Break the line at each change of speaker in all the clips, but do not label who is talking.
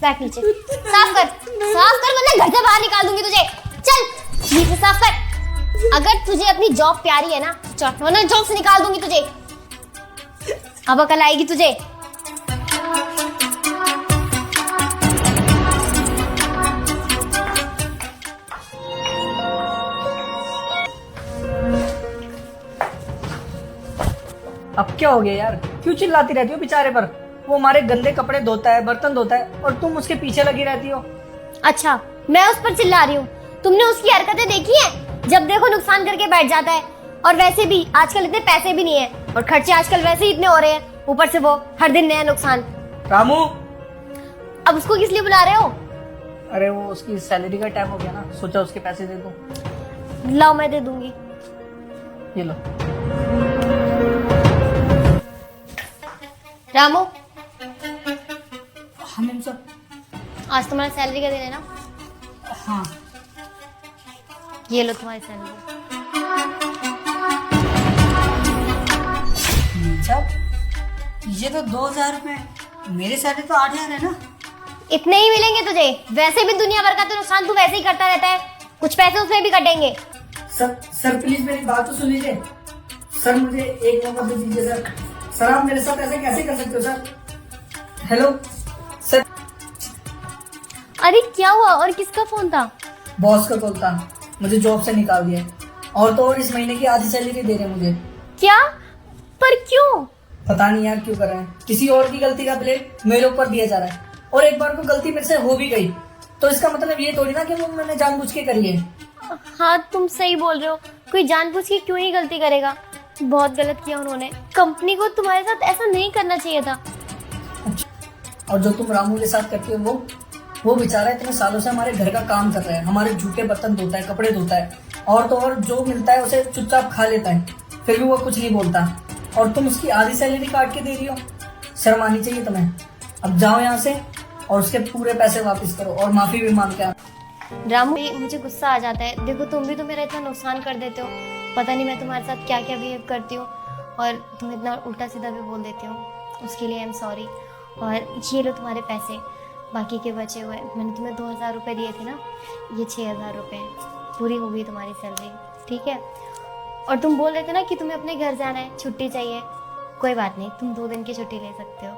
बैठ नीचे, साफ कर वरना घर से बाहर निकाल दूंगी तुझे। चल नीचे साफ कर। अगर तुझे अपनी जॉब प्यारी है ना चल, वरना जॉब से निकाल दूंगी तुझे। अब अकल आएगी तुझे।
अब क्या हो गया यार, क्यों चिल्लाती रहती हो बेचारे पर? वो हमारे गंदे कपड़े धोता है, बर्तन धोता है और तुम उसके पीछे लगी रहती हो।
अच्छा मैं उस पर चिल्ला रही हूँ? तुमने उसकी हरकतें देखी हैं? जब देखो नुकसान करके बैठ जाता है। और वैसे भी आजकल इतने पैसे भी नहीं है और खर्चे आजकल वैसे ही इतने हो रहे हैं, ऊपर से वो हर दिन नया नुकसान।
रामू,
अब उसको किस लिए बुला रहे हो?
अरे वो उसकी सैलरी का टाइम हो गया ना, सोचा उसके पैसे दे दूं।
लाओ मैं दे दूंगी।
ये लो।
रामू
हाँ मैम सर।
आज तुम्हारा सैलरी का दिन है ना?
हाँ
ये लो तुम्हारी सैलरी।
साहब ये तो 2000 रुपए, मेरे सैलरी तो 8000 है ना।
इतने ही मिलेंगे तुझे, वैसे भी दुनिया भर का तो नुकसान तू वैसे ही करता रहता है, कुछ पैसे उसमें भी कटेंगे।
सर प्लीज मेरी बात तो सुन लीजिए। सर मुझे एक मौका दे दीजिए सर। सर आप मेरे साथ ऐसे कैसे कर सकते हो सर? Hello sir.
अरे क्या हुआ और किसका फोन था?
बॉस का कॉल था, मुझे जॉब से निकाल दिया और तो और इस महीने की आधी सैलरी दे रहे हैं मुझे।
क्या? पर क्यों?
पता नहीं यार क्यों कर रहे हैं, किसी और की गलती का ब्लेम मेरे ऊपर दिया जा रहा है। और एक बार को गलती मेरे से हो भी गई तो इसका मतलब ये थोड़ी ना कि वो मैंने जानबूझ के करी है।
हाँ तुम सही बोल रहे हो, कोई जानबूझ के क्यों ही गलती करेगा। बहुत गलत किया उन्होंने, कंपनी को तुम्हारे साथ ऐसा नहीं करना चाहिए था।
और जो तुम रामू के साथ करती हो वो बेचारा इतने सालों से हमारे घर का काम कर रहा है, हमारे जूते बर्तन धोता है, कपड़े धोता है और तो और जो मिलता है उसे चुपचाप खा लेता है, फिर भी वो कुछ नहीं बोलता। और तुम उसकी आधी सैलरी काट के दे रही हो, शर्म आनी चाहिए तुम्हें। अब जाओ यहाँ से और उसके पूरे पैसे वापस करो और माफी भी मांग के आओ।
रामू मुझे गुस्सा आ जाता है, देखो तुम भी तो मेरा इतना नुकसान कर देते हो, पता नहीं मैं तुम्हारे साथ क्या क्या बिहेव करती हूँ और तुम इतना उल्टा सीधा भी बोल देते हो, उसके लिए आई एम सॉरी। और ये लो तुम्हारे पैसे, बाकी के बचे हुए, मैंने तुम्हें 2000 रुपये दिए थे ना, ये 6000 रुपये पूरी हो गई तुम्हारी सैलरी, ठीक है। और तुम बोल रहे थे ना कि तुम्हें अपने घर जाना है, छुट्टी चाहिए, कोई बात नहीं, तुम 2 दिन की छुट्टी ले सकते हो।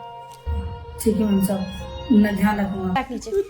ठीक है मैम साहब, मैं ध्यान रखूंगा।
बैठ नीचे।